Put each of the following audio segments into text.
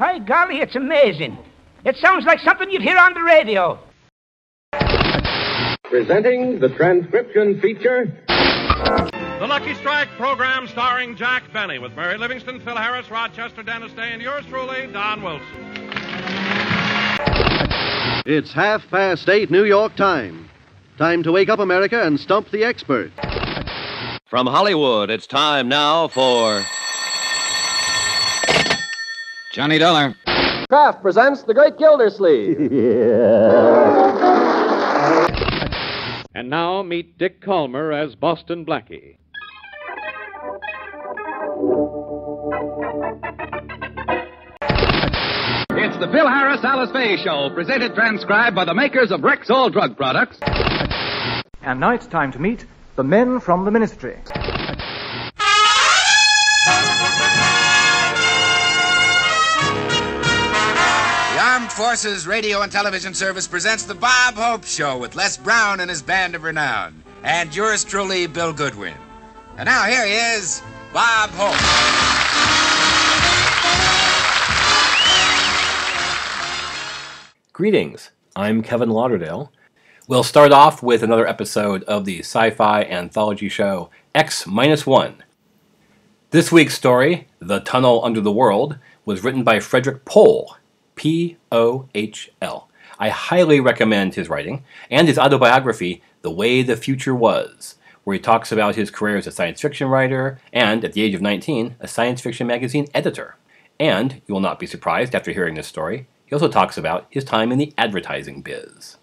By golly, it's amazing. It sounds like something you'd hear on the radio. Presenting the transcription feature. The Lucky Strike program starring Jack Benny with Mary Livingston, Phil Harris, Rochester Dennis Day, and yours truly, Don Wilson. It's 8:30 New York time. Time to wake up, America, and stump the expert. From Hollywood, it's time now for Johnny Dollar. Kraft presents The Great Gildersleeve. And now meet Dick Calmer as Boston Blackie. It's the Phil Harris Alice Faye Show, presented transcribed by the makers of Rexall drug products. And now it's time to meet the men from the ministry. The Armed Forces Radio and Television Service presents the Bob Hope Show with Les Brown and his band of renown. And yours truly, Bill Goodwin. And now here he is, Bob Hope. Greetings, I'm Kevin Lauderdale. We'll start off with another episode of the sci-fi anthology show X-1. This week's story, The Tunnel Under the World, was written by Frederik Pohl, P-O-H-L. I highly recommend his writing and his autobiography, The Way the Future Was, where he talks about his career as a science fiction writer and, at the age of 19, a science fiction magazine editor. And, you will not be surprised after hearing this story, he also talks about his time in the advertising biz.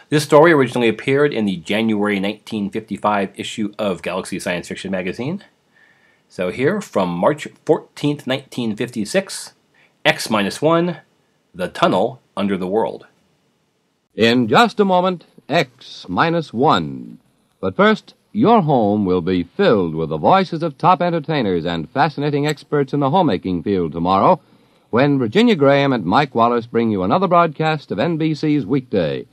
This story originally appeared in the January 1955 issue of Galaxy Science Fiction magazine. So here, from March 14th, 1956, X-1, The Tunnel Under the World. In just a moment, X-1. But first, your home will be filled with the voices of top entertainers and fascinating experts in the homemaking field tomorrow, when Virginia Graham and Mike Wallace bring you another broadcast of NBC's Weekday.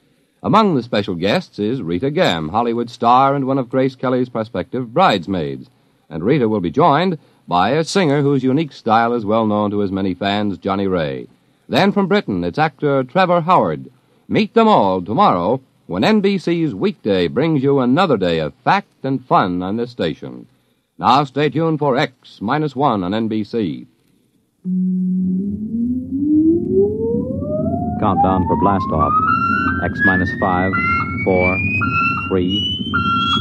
Among the special guests is Rita Gam, Hollywood star and one of Grace Kelly's prospective bridesmaids. And Rita will be joined by a singer whose unique style is well known to his many fans, Johnny Ray. Then from Britain, it's actor Trevor Howard. Meet them all tomorrow when NBC's Weekday brings you another day of fact and fun on this station. Now stay tuned for X-1 on NBC. Countdown for blast-off. X-5, 4, 3,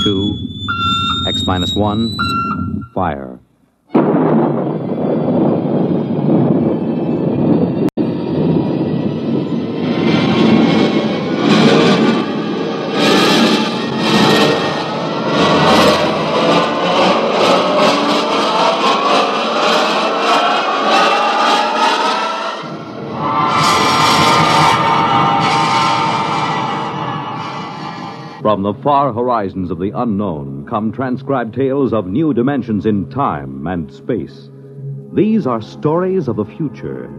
2, X-1, fire. From the far horizons of the unknown come transcribed tales of new dimensions in time and space. These are stories of the future,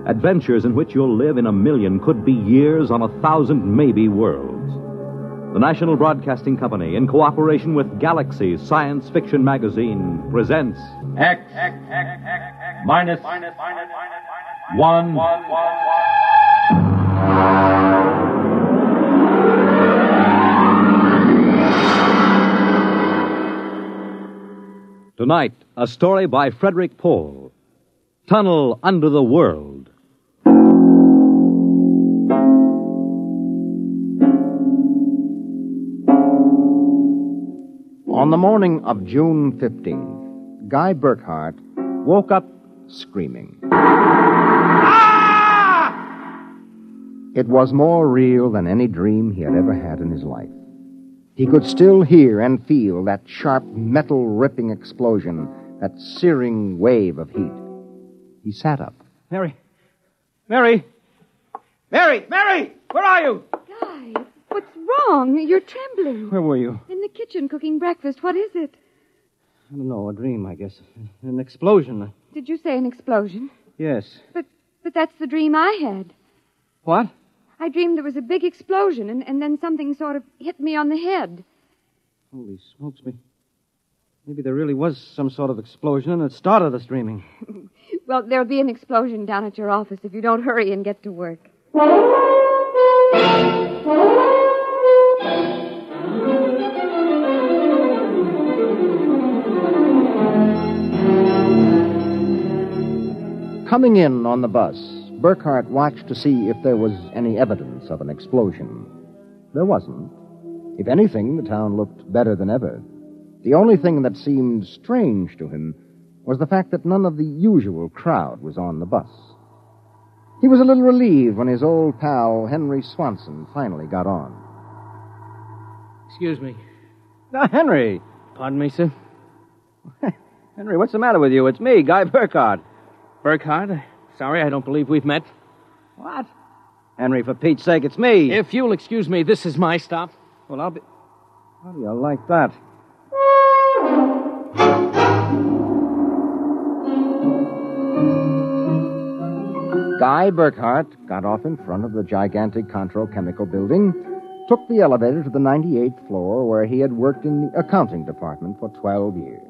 adventures in which you'll live in a million, could be years, on 1,000 maybe worlds. The National Broadcasting Company, in cooperation with Galaxy Science Fiction magazine, presents X-1. Tonight, a story by Frederik Pohl, Tunnel Under the World. On the morning of June 15th, Guy Burkhart woke up screaming. Ah! It was more real than any dream he had ever had in his life. He could still hear and feel that sharp, metal-ripping explosion, that searing wave of heat. He sat up. Mary! Where are you? Guy, what's wrong? You're trembling. Where were you? In the kitchen cooking breakfast. What is it? I don't know, a dream, I guess. An explosion. Did you say an explosion? Yes. But that's the dream I had. What? I dreamed there was a big explosion, and then something sort of hit me on the head. Holy smokes me. Maybe there really was some sort of explosion, and it started us dreaming. Well, there'll be an explosion down at your office if you don't hurry and get to work. Coming in on the bus, Burkhart watched to see if there was any evidence of an explosion. There wasn't. If anything, the town looked better than ever. The only thing that seemed strange to him was the fact that none of the usual crowd was on the bus. He was a little relieved when his old pal, Henry Swanson, finally got on. Excuse me. Henry! Pardon me, sir? Henry, what's the matter with you? It's me, Guy Burkhart. Burkhart? Sorry, I don't believe we've met. What? Henry, for Pete's sake, it's me. If you'll excuse me, this is my stop. Well, I'll be... How do you like that? Guy Burkhart got off in front of the gigantic Contro Chemical Building, took the elevator to the 98th floor where he had worked in the accounting department for 12 years.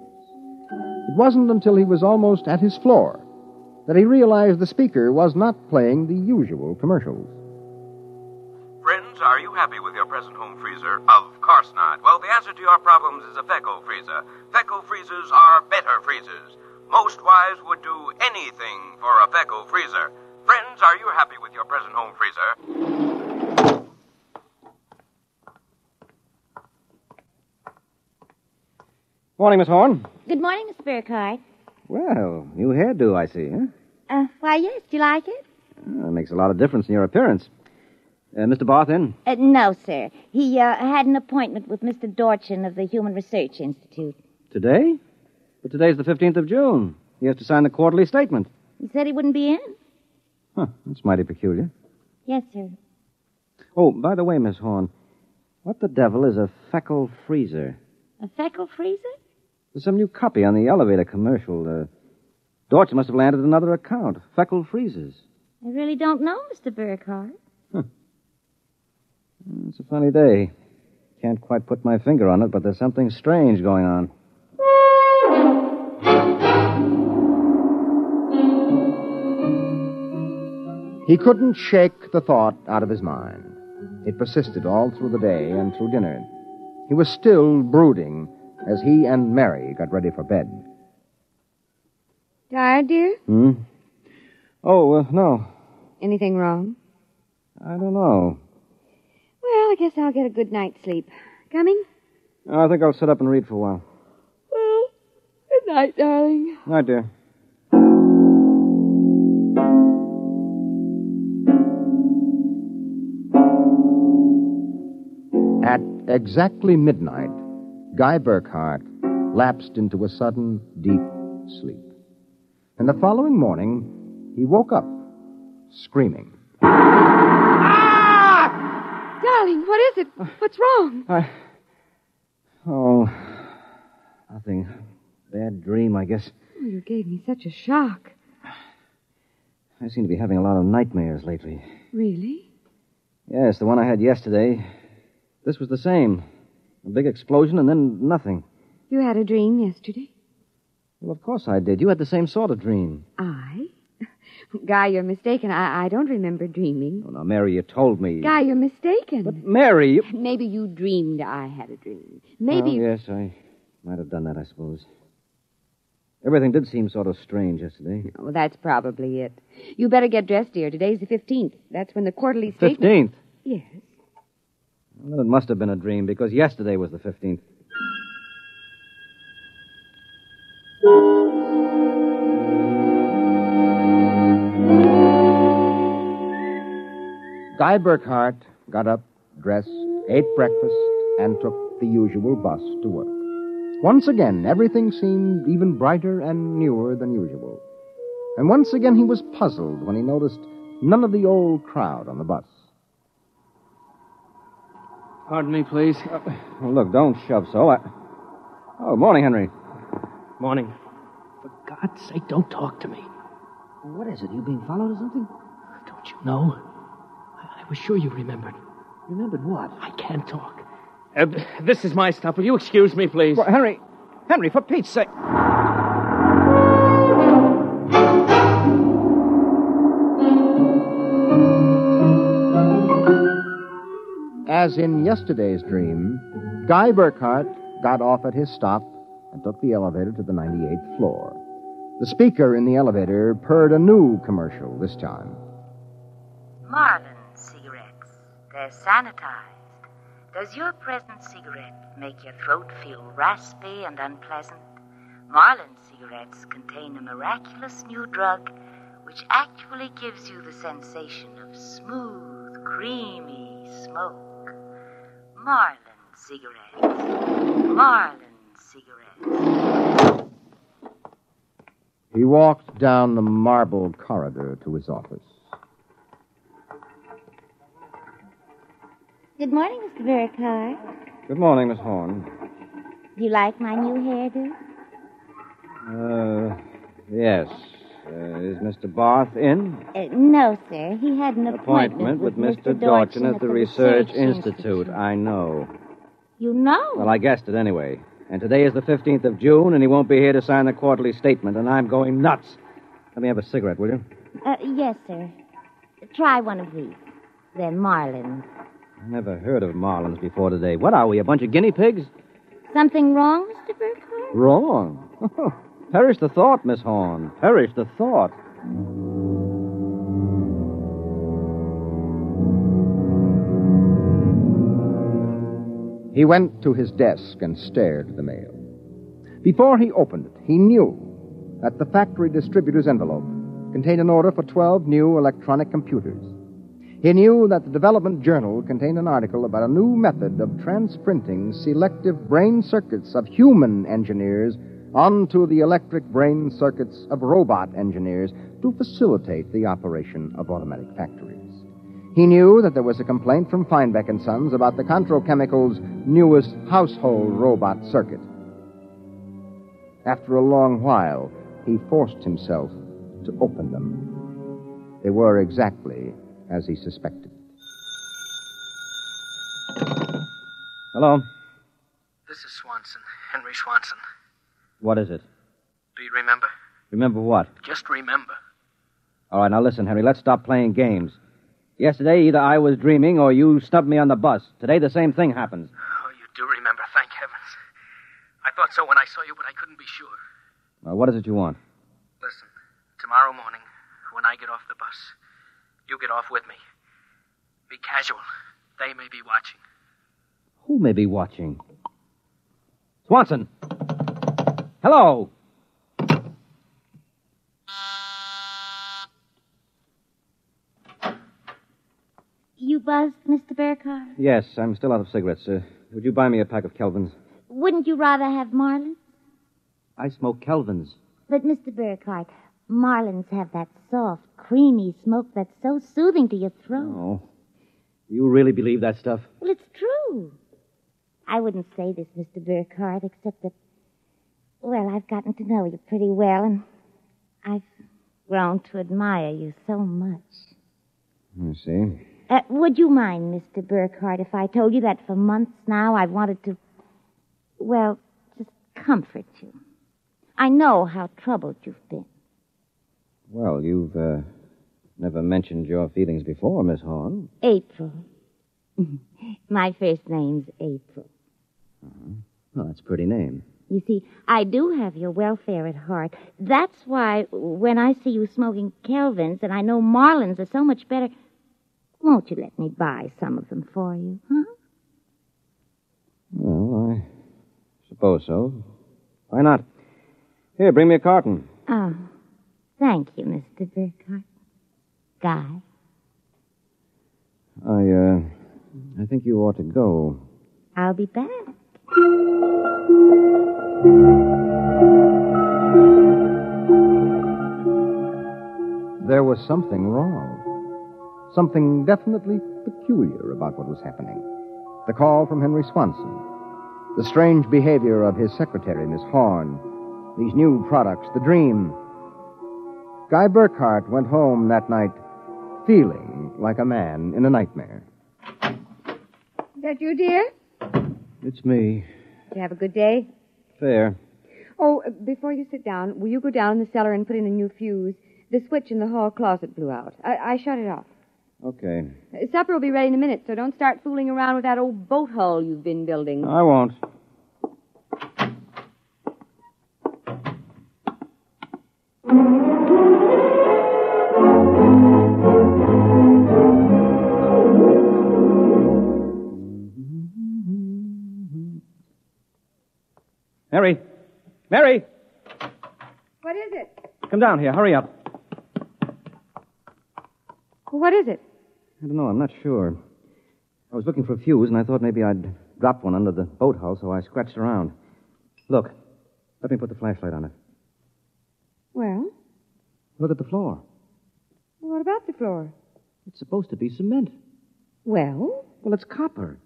It wasn't until he was almost at his floor that he realized the speaker was not playing the usual commercials. Friends, are you happy with your present home freezer? Of course not. Well, the answer to your problems is a Fecco freezer. Fecco freezers are better freezers. Most wives would do anything for a Fecco freezer. Friends, are you happy with your present home freezer? Morning, Miss Horn. Good morning, Mr. Burkhart. Well, new hairdo, I see, huh? Why, yes. Do you like it? That makes a lot of difference in your appearance. Mr. Barth in? No, sir. He had an appointment with Mr. Dorchin of the Human Research Institute. Today? But today's the 15th of June. He has to sign the quarterly statement. He said he wouldn't be in. Huh, that's mighty peculiar. Yes, sir. Oh, by the way, Miss Horn, what the devil is a Fecco freezer? A Fecco freezer? There's some new copy on the elevator commercial. Dorchin must have landed another account. Fecco freezers. I really don't know, Mr. Burkhart. It's a funny day. Can't quite put my finger on it, but there's something strange going on. He couldn't shake the thought out of his mind. It persisted all through the day and through dinner. He was still brooding as he and Mary got ready for bed. Tired, dear? Oh, no. Anything wrong? I don't know. Well, I guess I'll get a good night's sleep. Coming? I think I'll sit up and read for a while. Well, good night, darling. Night, dear. At exactly midnight, Guy Burkhart lapsed into a sudden, deep sleep. And the following morning, he woke up, screaming. Darling, what is it? What's wrong? Nothing. Bad dream, I guess. Oh, you gave me such a shock. I seem to be having a lot of nightmares lately. Really? Yes, the one I had yesterday. This was the same. A big explosion and then nothing. You had a dream yesterday? Well, of course I did. You had the same sort of dream. I? Guy, you're mistaken. I don't remember dreaming. Oh, now, Mary, you told me. Guy, you're mistaken. But, Mary, you... Maybe you dreamed I had a dream. Maybe... Oh, yes, I might have done that, I suppose. Everything did seem sort of strange yesterday. Oh, that's probably it. You better get dressed, dear. Today's the 15th. That's when the quarterly statement... 15th? Yes. Well, it must have been a dream, because yesterday was the 15th. Guy Burkhart got up, dressed, ate breakfast, and took the usual bus to work. Once again, everything seemed even brighter and newer than usual. And once again, he was puzzled when he noticed none of the old crowd on the bus. Pardon me, please. Well, look, don't shove so. Oh, morning, Henry. Morning. For God's sake, don't talk to me. What is it? You being followed or something? Don't you know? I was sure you remembered. Remembered what? I can't talk. This is my stop. Will you excuse me, please? Well, Henry, for Pete's sake. as in yesterday's dream, Guy Burkhart got off at his stop and took the elevator to the 98th floor. The speaker in the elevator purred a new commercial this time. Marlin cigarettes. They're sanitized. Does your present cigarette make your throat feel raspy and unpleasant? Marlin cigarettes contain a miraculous new drug which actually gives you the sensation of smooth, creamy smoke. Marlin cigarettes. Marlin cigarettes. He walked down the marble corridor to his office. Good morning, Mr. Burkhart. Good morning, Miss Horn. Do you like my new hairdo? Yes. Is Mr. Barth in? No, sir. He had an appointment with Mr. Dorchin at the Research Institute. I know. You know? Well, I guessed it anyway. And today is the 15th of June, and he won't be here to sign the quarterly statement, and I'm going nuts. Let me have a cigarette, will you? Yes, sir. Try one of these. They're Marlins. I never heard of Marlins before today. What are we, a bunch of guinea pigs? Something wrong, Mr. Burkhart? Wrong? Perish the thought, Miss Horn. Perish the thought. He went to his desk and stared at the mail. Before he opened it, he knew that the factory distributor's envelope contained an order for 12 new electronic computers. He knew that the Development Journal contained an article about a new method of transprinting selective brain circuits of human engineers onto the electric brain circuits of robot engineers to facilitate the operation of automatic factories. He knew that there was a complaint from Feinbeck & Sons about the Contro Chemicals' newest household robot circuit. After a long while, he forced himself to open them. They were exactly as he suspected. Hello? This is Swanson, Henry Swanson. What is it? Do you remember? Remember what? Just remember. All right, now listen, Henry, let's stop playing games. Yesterday, either I was dreaming or you snubbed me on the bus. Today, the same thing happens. Oh, you do remember, thank heavens. I thought so when I saw you, but I couldn't be sure. Well, what is it you want? Listen, tomorrow morning, when I get off the bus, you get off with me. Be casual. They may be watching. Who may be watching? Swanson! Hello! You buzzed, Mr. Burkhart? Yes, I'm still out of cigarettes. Would you buy me a pack of Kelvins? Wouldn't you rather have Marlins? I smoke Kelvins. But, Mr. Burkhart, Marlins have that soft, creamy smoke that's so soothing to your throat. Oh. You really believe that stuff? Well, it's true. I wouldn't say this, Mr. Burkhart, except that, well, I've gotten to know you pretty well, and I've grown to admire you so much. I see. Would you mind, Mr. Burkhart, if I told you that for months now I've wanted to, well, just comfort you? I know how troubled you've been. Well, you've never mentioned your feelings before, Miss Horn. April. My first name's April. Uh-huh. Well, that's a pretty name. You see, I do have your welfare at heart. That's why when I see you smoking Kelvins and I know Marlins are so much better, won't you let me buy some of them for you, huh? Well, I suppose so. Why not? Here, bring me a carton. Oh, thank you, Mr. Burkhart. Guy. I think you ought to go. I'll be back. There was something wrong. Something definitely peculiar about what was happening. The call from Henry Swanson. The strange behavior of his secretary, Miss Horn. These new products, the dream. Guy Burkhart went home that night feeling like a man in a nightmare. Is that you, dear? It's me. Did you have a good day? Fair. Oh, before you sit down, will you go down in the cellar and put in a new fuse? The switch in the hall closet blew out. I shut it off. Okay. Supper will be ready in a minute, so don't start fooling around with that old boat hull you've been building. I won't. Mary! Mary! What is it? Come down here. Hurry up. What is it? I don't know. I'm not sure. I was looking for a fuse, and I thought maybe I'd drop one under the boat hull, so I scratched around. Look. Let me put the flashlight on it. Well? Look at the floor. What about the floor? It's supposed to be cement. Well? Well, it's copper.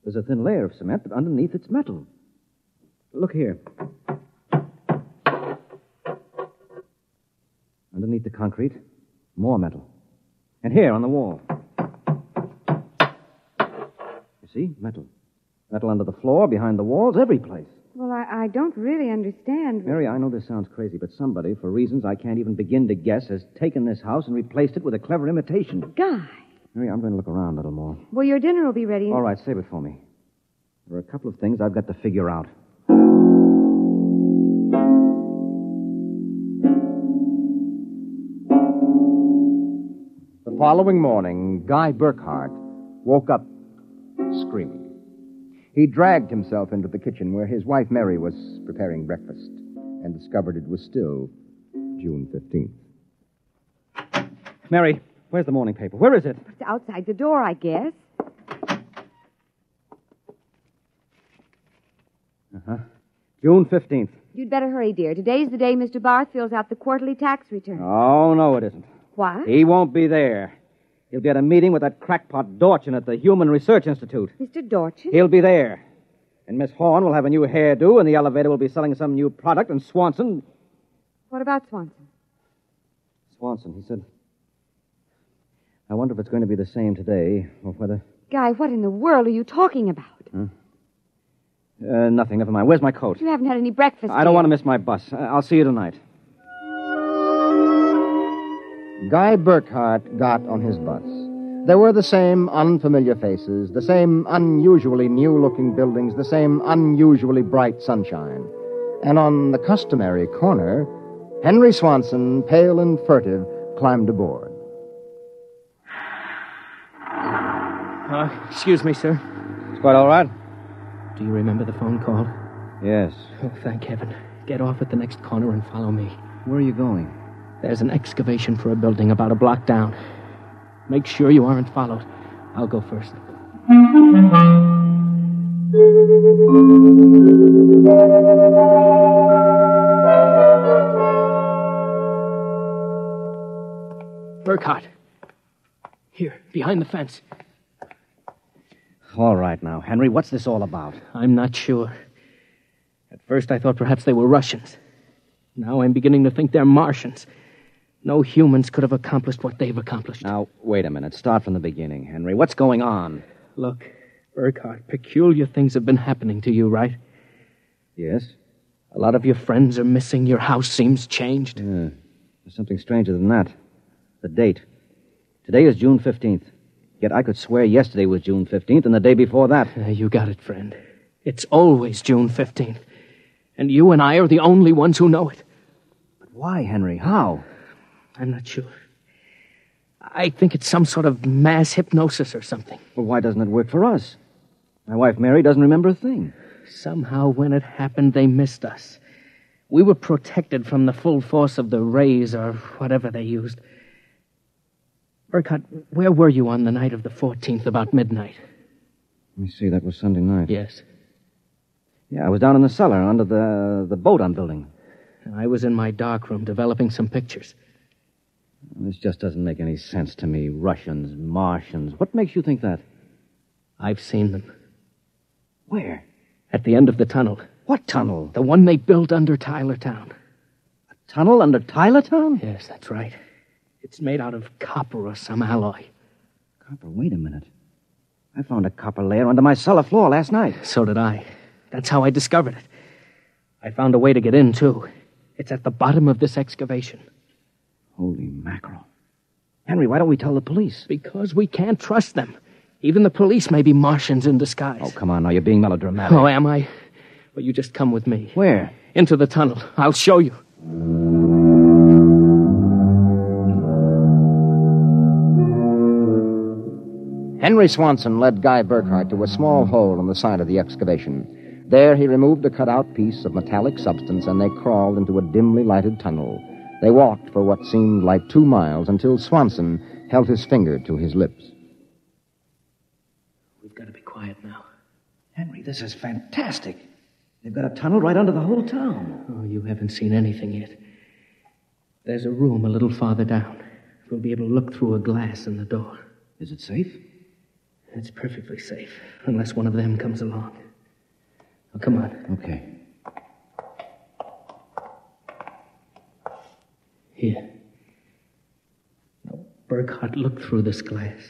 There's a thin layer of cement, but underneath it's metal. Look here. Underneath the concrete, more metal. And here on the wall. You see? Metal. Metal under the floor, behind the walls, every place. Well, I don't really understand. Mary, I know this sounds crazy, but somebody, for reasons I can't even begin to guess, has taken this house and replaced it with a clever imitation. Guy. Mary, I'm going to look around a little more. Well, your dinner will be ready. All right, save it for me. There are a couple of things I've got to figure out. The following morning, Guy Burkhart woke up screaming. He dragged himself into the kitchen where his wife Mary was preparing breakfast and discovered it was still June 15th. Mary, where's the morning paper? Where is it? It's outside the door, I guess. Uh-huh. June 15th. You'd better hurry, dear. Today's the day Mr. Barth fills out the quarterly tax return. Oh, no, it isn't. What? He won't be there. He'll be at a meeting with that crackpot Dorchin at the Human Research Institute. Mr. Dorchin? He'll be there. And Miss Horn will have a new hairdo, and the elevator will be selling some new product, and Swanson... What about Swanson? Swanson, he said... I wonder if it's going to be the same today, or whether... Guy, what in the world are you talking about? Huh? Nothing. Never mind. Where's my coat? You haven't had any breakfast, I don't want to miss my bus. I'll see you tonight. Guy Burkhart got on his bus. There were the same unfamiliar faces, the same unusually new-looking buildings, the same unusually bright sunshine. And on the customary corner, Henry Swanson, pale and furtive, climbed aboard. Excuse me, sir. It's quite all right. Do you remember the phone call? Yes. Oh, thank heaven. Get off at the next corner and follow me. Where are you going? There's an excavation for a building about a block down. Make sure you aren't followed. I'll go first. Burkhart. Here, behind the fence. All right now, Henry, what's this all about? I'm not sure. At first I thought perhaps they were Russians. Now I'm beginning to think they're Martians. No humans could have accomplished what they've accomplished. Now, wait a minute. Start from the beginning, Henry. What's going on? Look, Burkhart, peculiar things have been happening to you, right? Yes. A lot of your friends are missing. Your house seems changed. There's something stranger than that. The date. Today is June 15th. Yet I could swear yesterday was June 15th and the day before that. You got it, friend. It's always June 15th. And you and I are the only ones who know it. But why, Henry? How? I'm not sure. I think it's some sort of mass hypnosis or something. Well, why doesn't it work for us? My wife, Mary, doesn't remember a thing. Somehow, when it happened, they missed us. We were protected from the full force of the rays or whatever they used. Burkhart, where were you on the night of the 14th about midnight? Let me see, that was Sunday night. Yes. Yeah, I was down in the cellar under the boat I'm building. I was in my darkroom developing some pictures. This just doesn't make any sense to me. Russians, Martians. What makes you think that? I've seen them. Where? At the end of the tunnel. What tunnel? The one they built under Tylertown. A tunnel under Tylertown? Yes, that's right. It's made out of copper or some alloy. Copper? Wait a minute. I found a copper layer under my cellar floor last night. So did I. That's how I discovered it. I found a way to get in, too. It's at the bottom of this excavation. Holy mackerel. Henry, why don't we tell the police? Because we can't trust them. Even the police may be Martians in disguise. Oh, come on now. You're being melodramatic. Oh, am I? Well, you just come with me. Where? Into the tunnel. I'll show you. Henry Swanson led Guy Burkhart to a small hole in the side of the excavation. There he removed a cut-out piece of metallic substance, and they crawled into a dimly lighted tunnel. They walked for what seemed like 2 miles until Swanson held his finger to his lips. We've got to be quiet now. Henry, this is fantastic. They've got a tunnel right under the whole town. Oh, you haven't seen anything yet. There's a room a little farther down. We'll be able to look through a glass in the door. Is it safe? It's perfectly safe, unless one of them comes along. Oh, come on. Okay. Here. Now, Burkhart, look through this glass.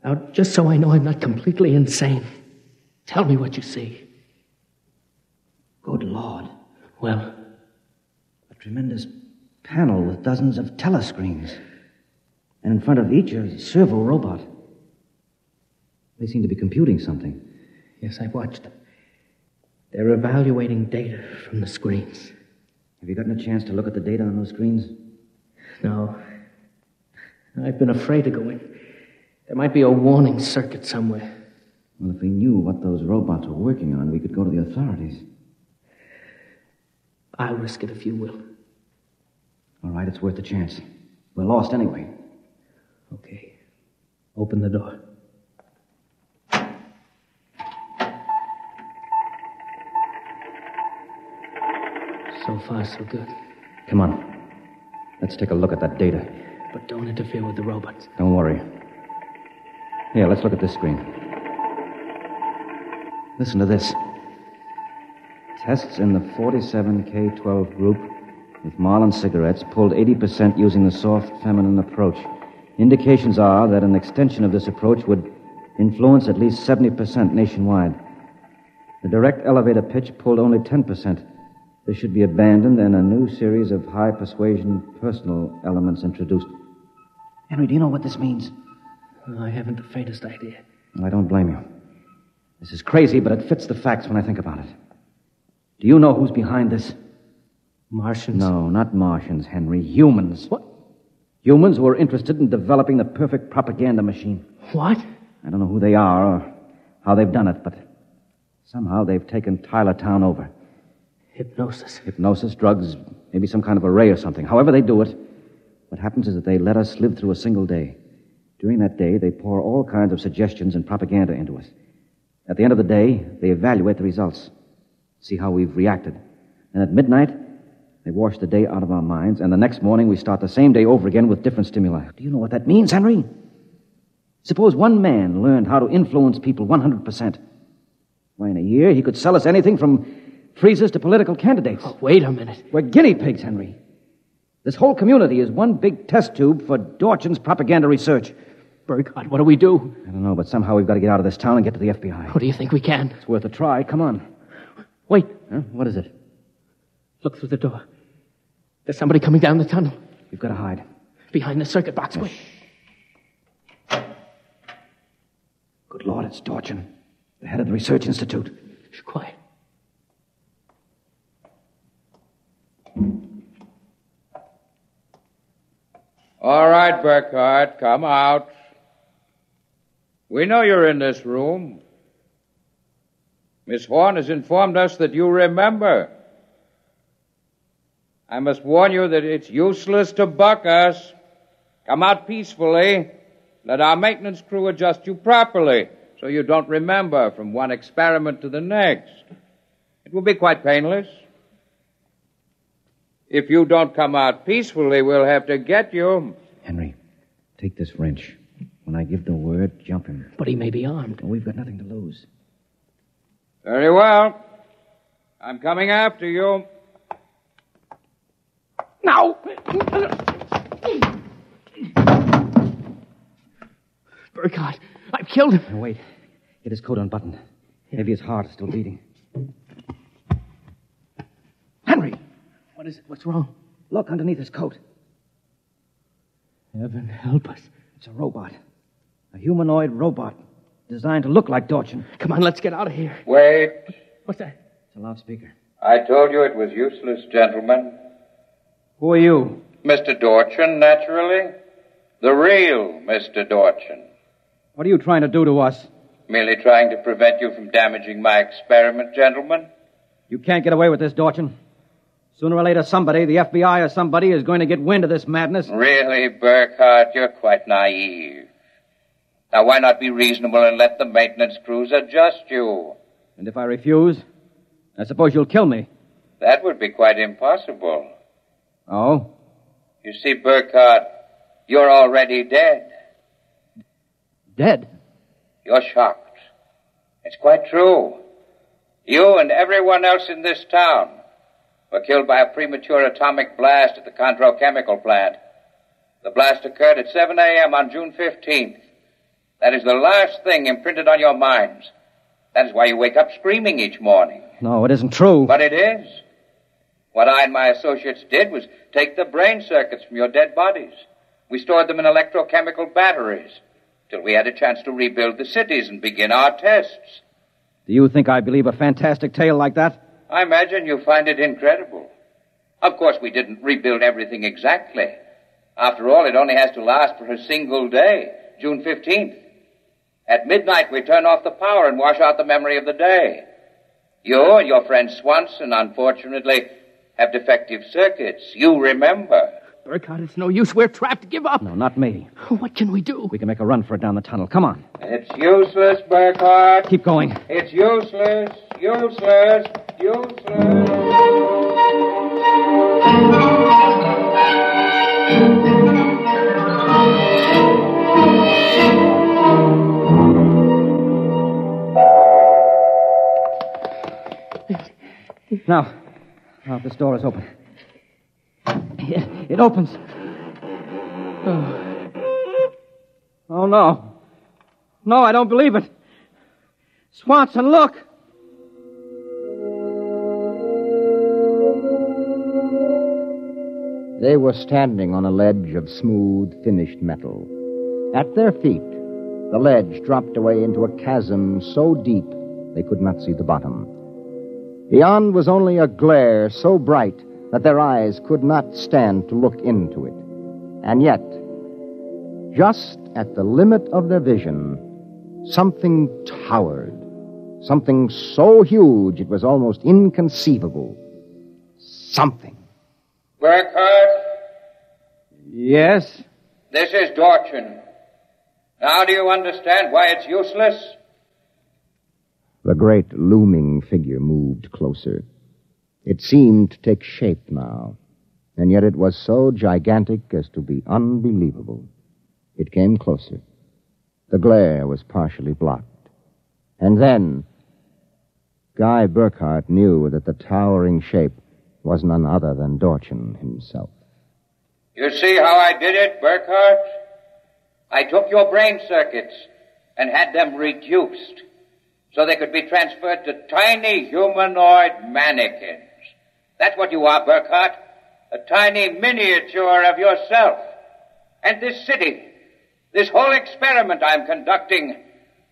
Now, just so I know I'm not completely insane, tell me what you see. Good Lord. Well? A tremendous panel with dozens of telescreens. And in front of each a servo robot. They seem to be computing something. Yes, I've watched them. They're evaluating data from the screens. Have you gotten a chance to look at the data on those screens? No. I've been afraid to go in. There might be a warning circuit somewhere. Well, if we knew what those robots were working on, we could go to the authorities. I'll risk it if you will. All right, it's worth a chance. We're lost anyway. Okay. Open the door. So far, so good. Come on. Let's take a look at that data. But don't interfere with the robots. Don't worry. Here, let's look at this screen. Listen to this. Tests in the 47K12 group with Marlin cigarettes pulled 80% using the soft feminine approach. Indications are that an extension of this approach would influence at least 70% nationwide. The direct elevator pitch pulled only 10%. This should be abandoned and a new series of high persuasion personal elements introduced. Henry, do you know what this means? I haven't the faintest idea. I don't blame you. This is crazy, but it fits the facts when I think about it. Do you know who's behind this? Martians? No, not Martians, Henry. Humans. What? Humans who are interested in developing the perfect propaganda machine. What? I don't know who they are or how they've done it, but somehow they've taken Tylertown over. Hypnosis. Hypnosis, drugs, maybe some kind of array or something. However they do it, what happens is that they let us live through a single day. During that day, they pour all kinds of suggestions and propaganda into us. At the end of the day, they evaluate the results, see how we've reacted. And at midnight, they wash the day out of our minds, and the next morning we start the same day over again with different stimuli. Do you know what that means, Henry? Suppose one man learned how to influence people 100%. Why, in a year, he could sell us anything from freezers to political candidates. Oh, wait a minute. We're guinea pigs, Henry. This whole community is one big test tube for Dorchin's propaganda research. Burkhart, what do we do? I don't know, but somehow we've got to get out of this town and get to the FBI. Oh, do you think we can? It's worth a try. Come on. Wait. Huh? What is it? Look through the door. There's somebody coming down the tunnel. We've got to hide. Behind the circuit box. Wait. Good Lord, it's Dorchin, the head of the Research Institute. Shh, quiet. All right, Burkhart, come out. We know you're in this room. Miss Horn has informed us that you remember. I must warn you that it's useless to buck us. Come out peacefully. Let our maintenance crew adjust you properly so you don't remember from one experiment to the next. It will be quite painless. If you don't come out peacefully, we'll have to get you. Henry, take this wrench. When I give the word, jump him. But he may be armed. Well, we've got nothing to lose. Very well. I'm coming after you. Now! Burkhart, I've killed him. Now, wait. Get his coat unbuttoned. Maybe his heart is still beating. Henry! What is it? What's wrong? Look underneath his coat. Heaven help us. It's a robot. A humanoid robot designed to look like Dorchin. Come on, let's get out of here. Wait. What's that? It's a loudspeaker. I told you it was useless, gentlemen. Who are you? Mr. Dorchin, naturally. The real Mr. Dorchin. What are you trying to do to us? Merely trying to prevent you from damaging my experiment, gentlemen. You can't get away with this, Dorchin. Sooner or later, somebody, the FBI or somebody, is going to get wind of this madness. Really, Burkhardt, you're quite naive. Now, why not be reasonable and let the maintenance crews adjust you? And if I refuse, I suppose you'll kill me. That would be quite impossible. Oh? You see, Burkhardt, you're already dead. Dead? You're shocked. It's quite true. You and everyone else in this town were killed by a premature atomic blast at the Condro chemical plant. The blast occurred at 7 a.m. on June 15th. That is the last thing imprinted on your minds. That is why you wake up screaming each morning. No, it isn't true. But it is. What I and my associates did was take the brain circuits from your dead bodies. We stored them in electrochemical batteries till we had a chance to rebuild the cities and begin our tests. Do you think I believe a fantastic tale like that? I imagine you find it incredible. Of course, we didn't rebuild everything exactly. After all, it only has to last for a single day, June 15th. At midnight, we turn off the power and wash out the memory of the day. You and your friend Swanson, unfortunately, have defective circuits. You remember. Burkhardt, it's no use. We're trapped. Give up. No, not me. What can we do? We can make a run for it down the tunnel. Come on. It's useless, Burkhardt. Keep going. It's useless. Useless. Useless. Now, this door is open. It opens. Oh, no. No, I don't believe it. Swanson, look. They were standing on a ledge of smooth, finished metal. At their feet, the ledge dropped away into a chasm so deep they could not see the bottom. Beyond was only a glare so bright that their eyes could not stand to look into it. And yet, just at the limit of their vision, something towered. Something so huge it was almost inconceivable. Something. Burkhardt? Yes? This is Dorchin. Now do you understand why it's useless? The great looming figure moved closer. It seemed to take shape now, and yet it was so gigantic as to be unbelievable. It came closer. The glare was partially blocked. And then, Guy Burkhardt knew that the towering shape was none other than Dorchin himself. You see how I did it, Burkhardt? I took your brain circuits and had them reduced so they could be transferred to tiny humanoid mannequins. That's what you are, Burkhardt. A tiny miniature of yourself. And this city, this whole experiment I'm conducting,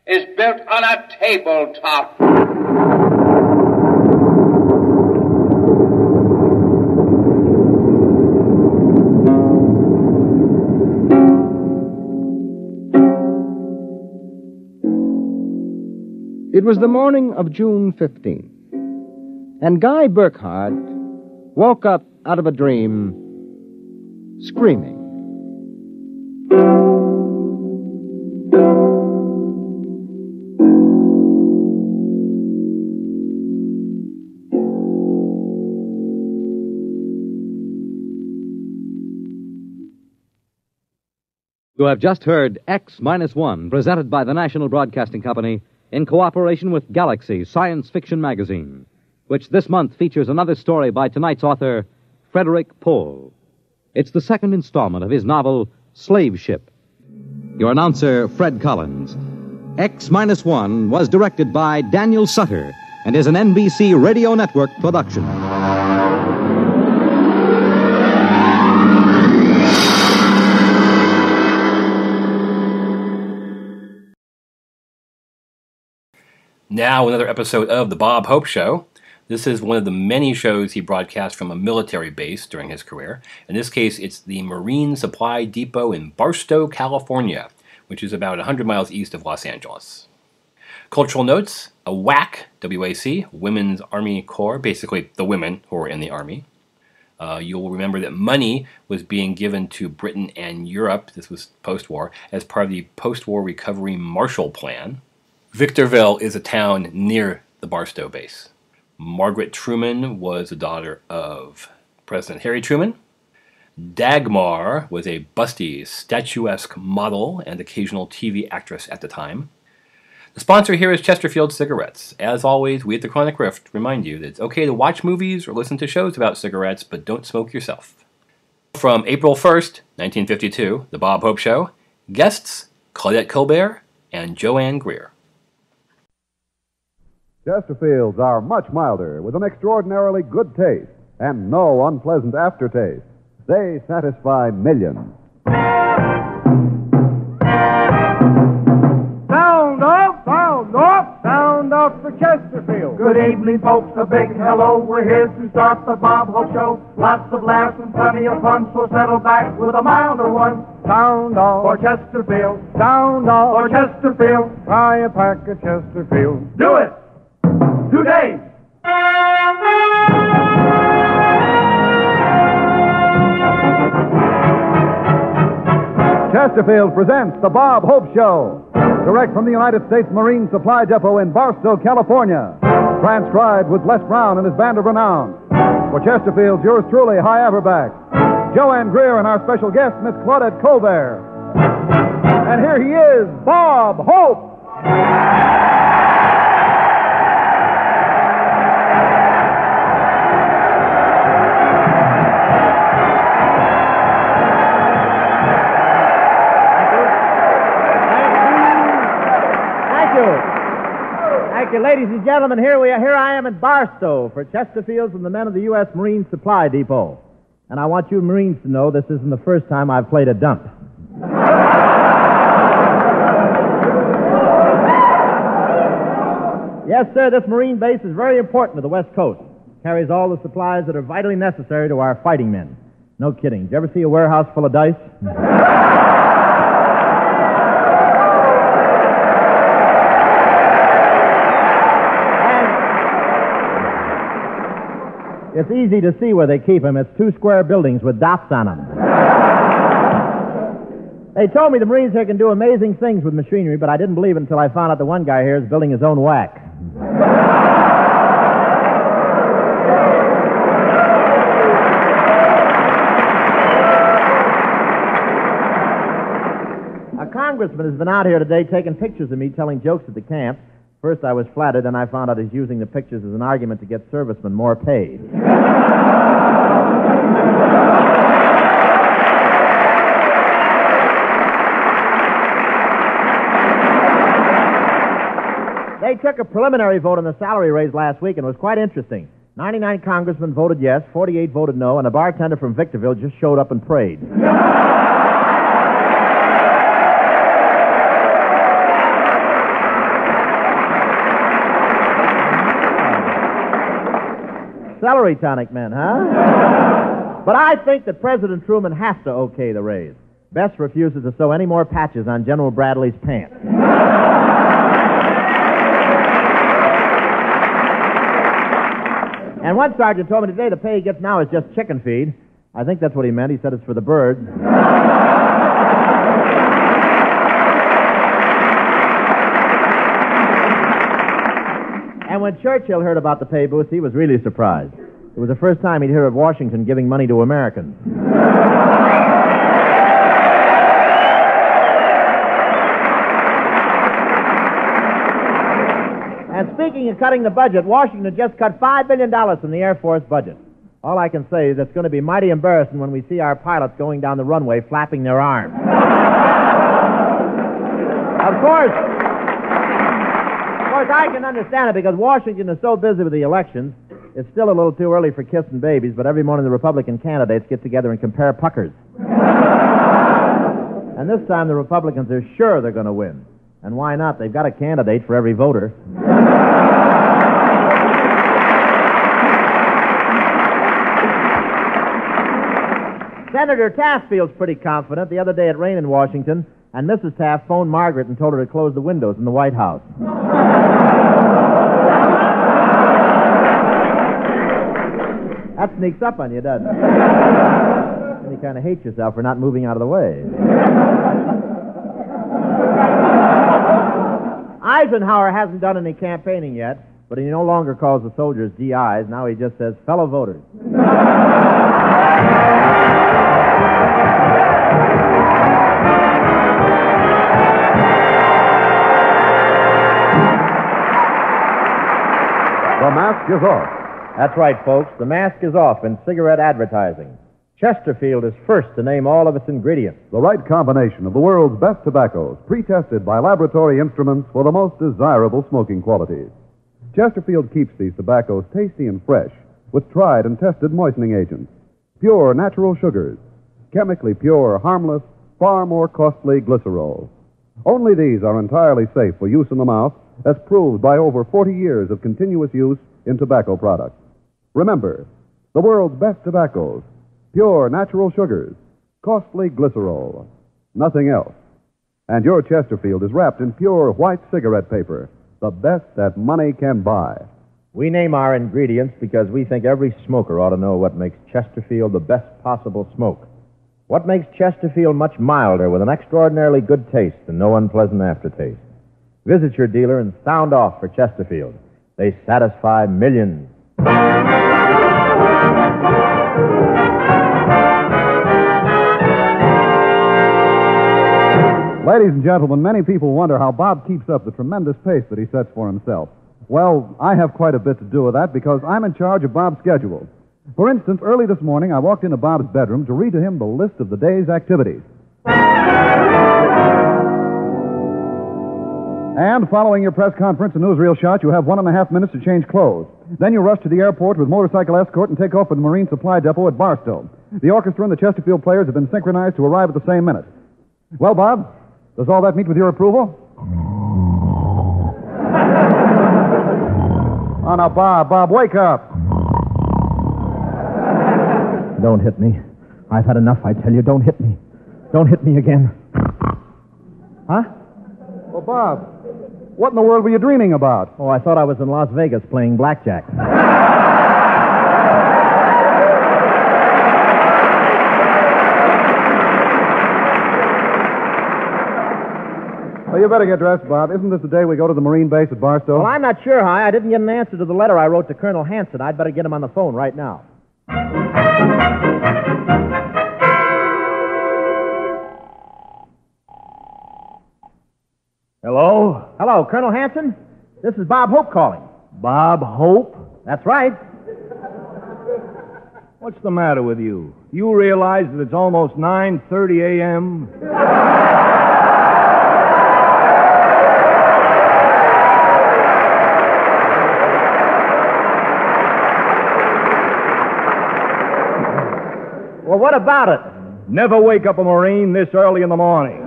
is built on a tabletop. It was the morning of June 15th, and Guy Burkhardt woke up out of a dream screaming. You have just heard X-1, presented by the National Broadcasting Company in cooperation with Galaxy Science Fiction Magazine, which this month features another story by tonight's author, Frederik Pohl. It's the second installment of his novel, Slave Ship. Your announcer, Fred Collins. X-1 was directed by Daniel Sutter and is an NBC Radio Network production. Now another episode of The Bob Hope Show. This is one of the many shows he broadcast from a military base during his career. In this case, it's the Marine Supply Depot in Barstow, California, which is about 100 miles east of Los Angeles. Cultural notes, a WAC, W-A-C, Women's Army Corps, basically the women who were in the Army. You'll remember that money was being given to Britain and Europe, this was post-war, as part of the post-war recovery Marshall Plan. Victorville is a town near the Barstow base. Margaret Truman was the daughter of President Harry Truman. Dagmar was a busty, statuesque model and occasional TV actress at the time. The sponsor here is Chesterfield Cigarettes. As always, we at the Chronic Rift remind you that it's okay to watch movies or listen to shows about cigarettes, but don't smoke yourself. From April 1st, 1952, The Bob Hope Show, guests Claudette Colbert and Joanne Greer. Chesterfields are much milder, with an extraordinarily good taste and no unpleasant aftertaste. They satisfy millions. Sound off for Chesterfield. Good evening, folks. A big hello. We're here to start the Bob Hope Show. Lots of laughs and plenty of fun, so settle back with a milder one. Sound off for Chesterfield. Sound off for Chesterfield. Try a pack of Chesterfield. Do it today. Chesterfield presents The Bob Hope Show. Direct from the United States Marine Supply Depot in Barstow, California. Transcribed with Les Brown and his band of renown. For Chesterfield's yours truly, High Averback, Joanne Greer and our special guest, Miss Claudette Colbert. And here he is, Bob Hope. Ladies and gentlemen, here I am in Barstow for Chesterfields and the men of the U.S. Marine Supply Depot. And I want you Marines to know this isn't the first time I've played a dump. Yes, sir, this Marine base is very important to the West Coast. It carries all the supplies that are vitally necessary to our fighting men. No kidding. Did you ever see a warehouse full of dice? It's easy to see where they keep them. It's 2 square buildings with dots on them. They told me the Marines here can do amazing things with machinery, but I didn't believe it until I found out the one guy here is building his own whack. A congressman has been out here today taking pictures of me telling jokes at the camp. First, I was flattered, then I found out he's using the pictures as an argument to get servicemen more paid. They took a preliminary vote on the salary raise last week, and it was quite interesting. 99 congressmen voted yes, 48 voted no, and a bartender from Victorville just showed up and prayed. Celery tonic men, huh? But I think that President Truman has to okay the raise. Best refuses to sew any more patches on General Bradley's pants. And one sergeant told me today the pay he gets now is just chicken feed. I think that's what he meant. He said it's for the birds. And when Churchill heard about the pay boost, he was really surprised. It was the first time he'd heard of Washington giving money to Americans. And speaking of cutting the budget, Washington just cut $5 billion from the Air Force budget. All I can say is it's going to be mighty embarrassing when we see our pilots going down the runway flapping their arms. Of course, I can understand it because Washington is so busy with the elections. It's still a little too early for kissing babies, but every morning the Republican candidates get together and compare puckers. And this time the Republicans are sure they're going to win. And why not? They've got a candidate for every voter. Senator Taft feels pretty confident. The other day it rained in Washington, and Mrs. Taft phoned Margaret and told her to close the windows in the White House. That sneaks up on you, doesn't it? And you kind of hate yourself for not moving out of the way. Eisenhower hasn't done any campaigning yet, but he no longer calls the soldiers GIs. Now he just says fellow voters. The mask is off. That's right, folks. The mask is off in cigarette advertising. Chesterfield is first to name all of its ingredients. The right combination of the world's best tobaccos, pre-tested by laboratory instruments for the most desirable smoking qualities. Chesterfield keeps these tobaccos tasty and fresh with tried and tested moistening agents, pure natural sugars, chemically pure, harmless, far more costly glycerol. Only these are entirely safe for use in the mouth, as proved by over 40 years of continuous use in tobacco products. Remember, the world's best tobaccos, pure natural sugars, costly glycerol, nothing else. And your Chesterfield is wrapped in pure white cigarette paper, the best that money can buy. We name our ingredients because we think every smoker ought to know what makes Chesterfield the best possible smoke. What makes Chesterfield much milder with an extraordinarily good taste and no unpleasant aftertaste. Visit your dealer and sound off for Chesterfield. They satisfy millions. Ladies and gentlemen, many people wonder how Bob keeps up the tremendous pace that he sets for himself. Well, I have quite a bit to do with that because I'm in charge of Bob's schedule. For instance, early this morning, I walked into Bob's bedroom to read to him the list of the day's activities. And following your press conference and newsreel shot, you have 1.5 minutes to change clothes. Then you rush to the airport with motorcycle escort and take off for the Marine Supply Depot at Barstow. The orchestra and the Chesterfield players have been synchronized to arrive at the same minute. Well, Bob, does all that meet with your approval? Oh, now, Bob, wake up. Don't hit me. I've had enough, I tell you. Don't hit me. Don't hit me again. Huh? Well, Bob, what in the world were you dreaming about? Oh, I thought I was in Las Vegas playing blackjack. Well, you better get dressed, Bob. Isn't this the day we go to the Marine base at Barstow? Well, I'm not sure, Hi. I didn't get an answer to the letter I wrote to Colonel Hanson. I'd better get him on the phone right now. Hello? Hello, Colonel Hanson? This is Bob Hope calling. Bob Hope? That's right. What's the matter with you? You realize that it's almost 9:30 a.m.? Well, what about it? Never wake up a Marine this early in the morning.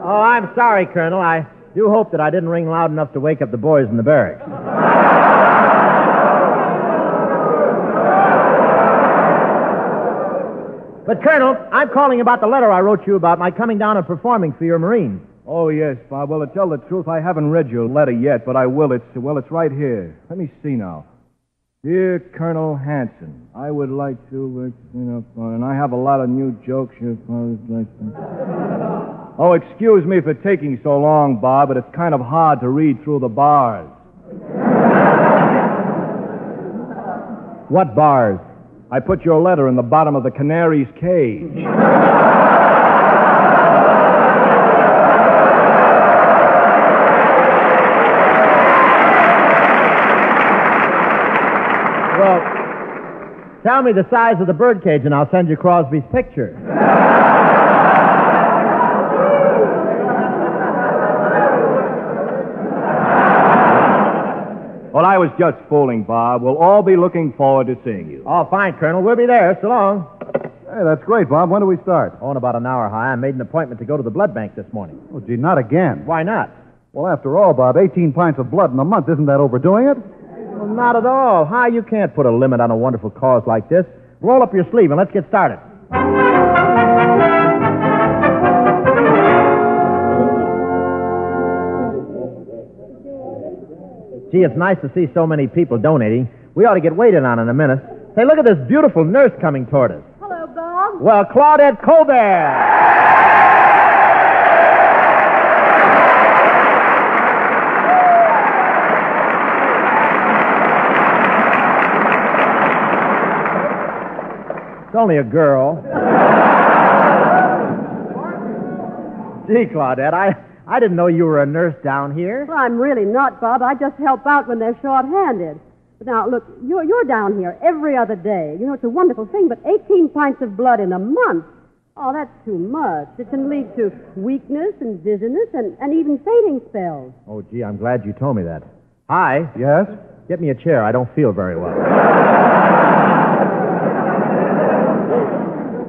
Oh, I'm sorry, Colonel. I do hope that I didn't ring loud enough to wake up the boys in the barracks. But, Colonel, I'm calling about the letter I wrote you about my coming down and performing for your Marines. Oh, yes, Bob. Well, to tell the truth, I haven't read your letter yet, but I will. It's right here. Let me see now. Dear Colonel Hanson, I would like to, and I have a lot of new jokes. Oh, excuse me for taking so long, Bob, but it's kind of hard to read through the bars. What bars? I put your letter in the bottom of the canary's cage. Well, tell me the size of the birdcage and I'll send you Crosby's picture. Well, I was just fooling, Bob. We'll all be looking forward to seeing you. Oh, fine, Colonel. We'll be there. So long. Hey, that's great, Bob. When do we start? Oh, in about an hour, Hi. I made an appointment to go to the blood bank this morning. Oh, gee, not again. Why not? Well, after all, Bob, 18 pints of blood in a month, isn't that overdoing it? Well, not at all. Hi, you can't put a limit on a wonderful cause like this. Roll up your sleeve and let's get started. Gee, it's nice to see so many people donating. We ought to get waited on in a minute. Hey, look at this beautiful nurse coming toward us. Hello, Bob. Well, Claudette Colbert. It's only a girl. Gee, Claudette, I didn't know you were a nurse down here. Well, I'm really not, Bob. I just help out when they're short-handed. But now, look, you're down here every other day. You know, it's a wonderful thing, but 18 pints of blood in a month. Oh, that's too much. It can lead to weakness and dizziness and even fainting spells. Oh, gee, I'm glad you told me that. Hi. Yes? Get me a chair. I don't feel very well.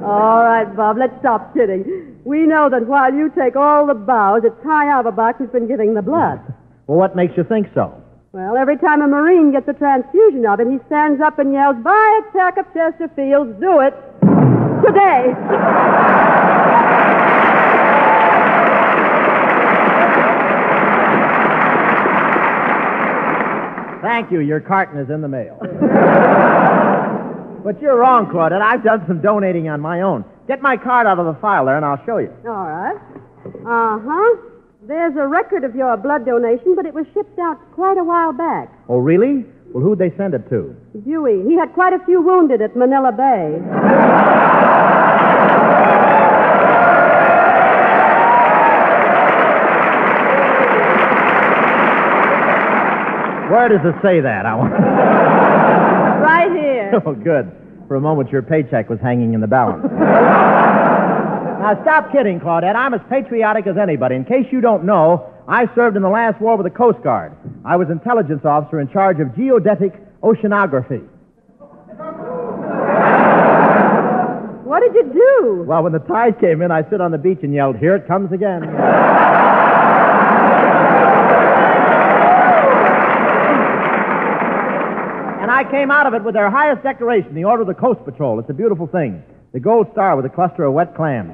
All right, Bob, let's stop kidding. We know that while you take all the bows, it's High Auerbach who's been giving the blood. Well, what makes you think so? Well, every time a Marine gets a transfusion of it, he stands up and yells, "By attack of Chesterfields, do it today." Thank you. Your carton is in the mail. But you're wrong, Claudette. I've done some donating on my own. Get my card out of the file there, and I'll show you. All right. Uh-huh. There's a record of your blood donation, but it was shipped out quite a while back. Oh, really? Well, who'd they send it to? Dewey. He had quite a few wounded at Manila Bay. Where does it say that? Right here. Oh, good. For a moment, your paycheck was hanging in the balance. Now, stop kidding, Claudette. I'm as patriotic as anybody. In case you don't know, I served in the last war with the Coast Guard. I was intelligence officer in charge of geodetic oceanography. What did you do? Well, when the tide came in, I stood on the beach and yelled, "Here it comes again." And I came out of it with their highest decoration, the Order of the Coast Patrol. It's a beautiful thing. The gold star with a cluster of wet clams.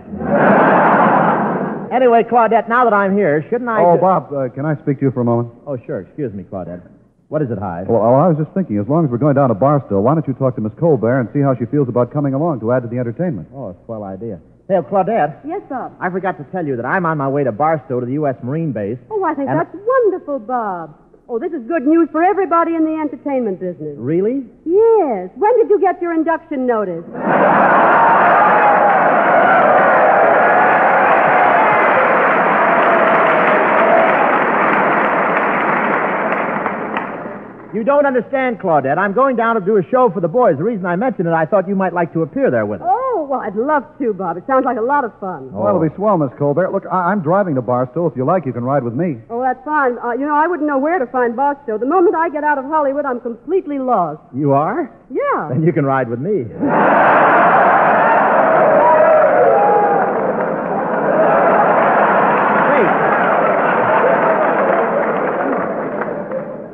Anyway, Claudette, now that I'm here, shouldn't I... Oh, Bob, can I speak to you for a moment? Oh, sure. Excuse me, Claudette. What is it, Hyde? Well, I was just thinking, as long as we're going down to Barstow, why don't you talk to Miss Colbert and see how she feels about coming along to add to the entertainment? Oh, a swell idea. Hey, Claudette. Yes, Bob. I forgot to tell you that I'm on my way to Barstow to the U.S. Marine Base. Oh, I think that's wonderful, Bob. Oh, this is good news for everybody in the entertainment business. Really? Yes. When did you get your induction notice? You don't understand, Claudette. I'm going down to do a show for the boys. The reason I mentioned it, I thought you might like to appear there with us. Oh, well, I'd love to, Bob. It sounds like a lot of fun. Oh, it'll be swell, Miss Colbert. Look, I'm driving to Barstow. If you like, you can ride with me. Oh, that's fine. I wouldn't know where to find Barstow. The moment I get out of Hollywood, I'm completely lost. You are? Yeah. Then you can ride with me.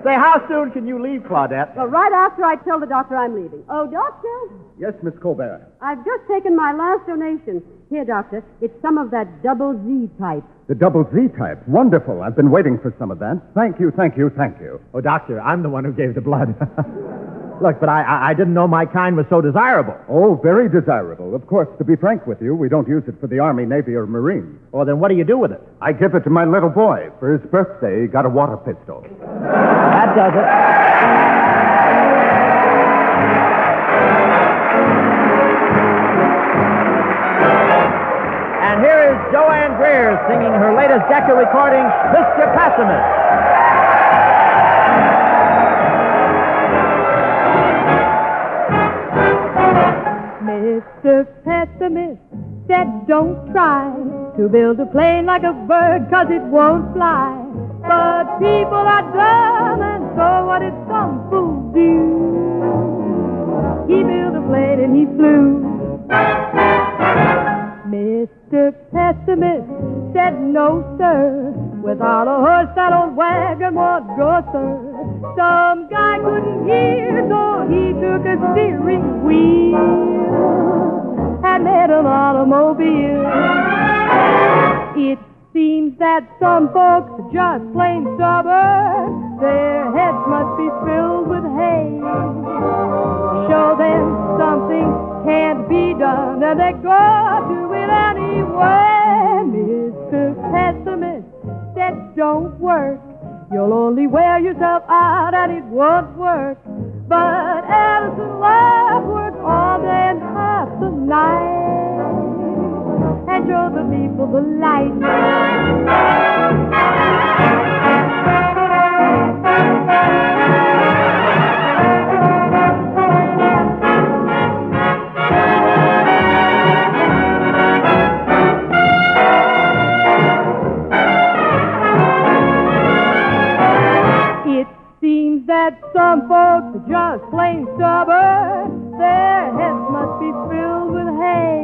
Say, how soon can you leave, Claudette? Well, right after I tell the doctor I'm leaving. Oh, doctor? Yes, Miss Colbert. I've just taken my last donation. Here, doctor. It's some of that double Z type. The double Z type. Wonderful. I've been waiting for some of that. Thank you, thank you, thank you. Oh, doctor, I'm the one who gave the blood. Look, but I didn't know my kind was so desirable. Oh, very desirable. Of course, to be frank with you, we don't use it for the Army, Navy, or Marines. Well, then what do you do with it? I give it to my little boy. For his birthday, he got a water pistol. That does it. And here is Joanne Greer singing her latest Decca recording, Mr. Pessimist. Mr. Pessimist said don't try to build a plane like a bird 'cause it won't fly. But people are dumb and so what did some fools do? He built a plane and he flew. Mr. Pessimist said no, sir. Without a horse that old wagon won't go, sir. Some guy couldn't hear, so he took a steering wheel and made an automobile. It seems that some folks are just plain stubborn. Their heads must be filled with hay. Show them something can't be done, and they go do it anyway. Mr. Pessimist, that don't work. You'll only wear yourself out, and it won't work. But Edison Love worked all day and half the night, and show the people the light. That some folks are just plain stubborn. Their heads must be filled with hay.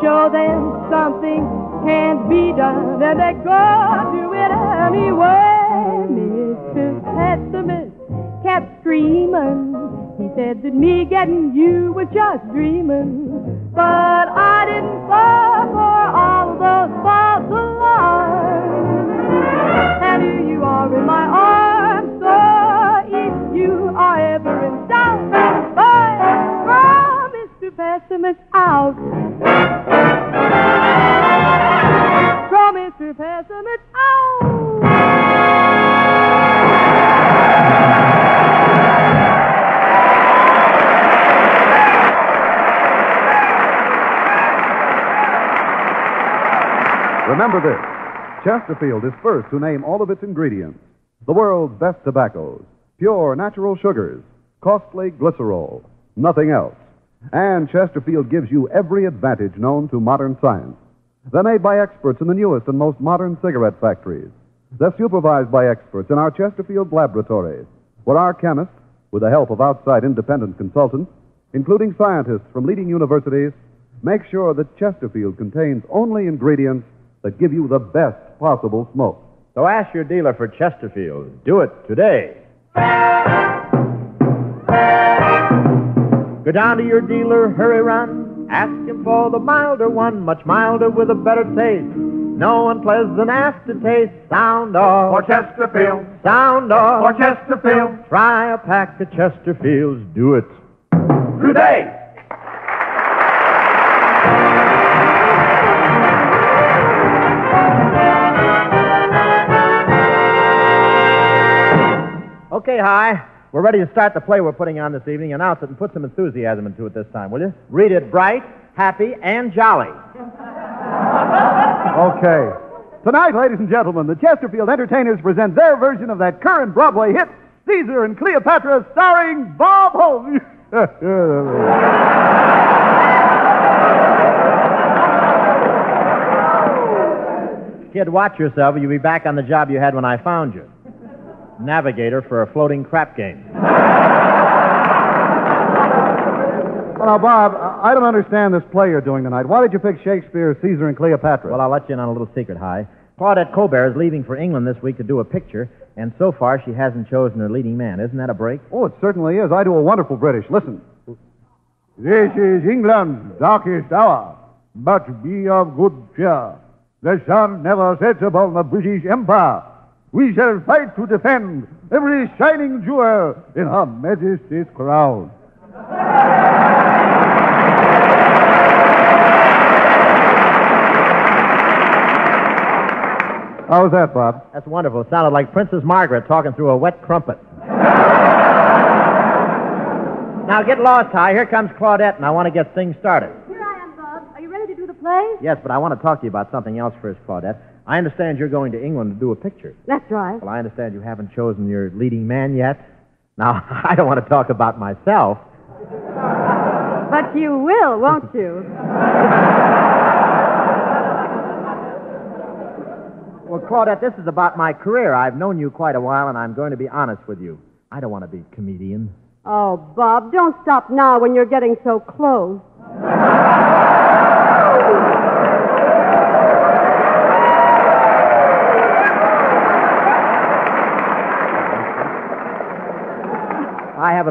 Show them something can't be done, and they go do it anyway. Mr. Pessimist kept screaming. He said that me getting you was just dreaming. But I didn't fall for all of those false alarms. And here you are in my arms. You are ever in doubt, but throw Mr. Pessimist out. Throw Mr. Pessimist out. Remember this, Chesterfield is first to name all of its ingredients. The world's best tobaccos, pure natural sugars, costly glycerol, nothing else. And Chesterfield gives you every advantage known to modern science. They're made by experts in the newest and most modern cigarette factories. They're supervised by experts in our Chesterfield laboratories, where our chemists, with the help of outside independent consultants, including scientists from leading universities, make sure that Chesterfield contains only ingredients that give you the best possible smoke. So ask your dealer for Chesterfield. Do it today. Go down to your dealer, hurry run. Ask him for the milder one, much milder with a better taste. No unpleasant aftertaste. Sound off. For Chesterfield. Sound off. For Chesterfield. Try a pack of Chesterfields. Do it today. Okay, Hi. We're ready to start the play we're putting on this evening. Announce it and put some enthusiasm into it this time, will you? Read it bright, happy, and jolly. Okay. Tonight, ladies and gentlemen, the Chesterfield Entertainers present their version of that current Broadway hit, Caesar and Cleopatra, starring Bob Hope. Kid, watch yourself, or you'll be back on the job you had when I found you. Navigator for a floating crap game. Well, now, Bob, I don't understand this play you're doing tonight. Why did you pick Shakespeare's Caesar and Cleopatra? Well, I'll let you in on a little secret, Hi. Claudette Colbert is leaving for England this week to do a picture, and so far she hasn't chosen her leading man. Isn't that a break? Oh, it certainly is. I do a wonderful British. Listen. This is England's darkest hour, but be of good cheer. The sun never sets upon the British Empire. We shall fight to defend every shining jewel in Her Majesty's crown. How was that, Bob? That's wonderful. It sounded like Princess Margaret talking through a wet crumpet. Now, get lost, Hi. Here comes Claudette, and I want to get things started. Here I am, Bob. Are you ready to do the play? Yes, but I want to talk to you about something else first, Claudette. I understand you're going to England to do a picture. That's right. Well, I understand you haven't chosen your leading man yet. Now, I don't want to talk about myself. But you will, won't you? Well, Claudette, this is about my career. I've known you quite a while, and I'm going to be honest with you. I don't want to be a comedian. Oh, Bob, don't stop now when you're getting so close.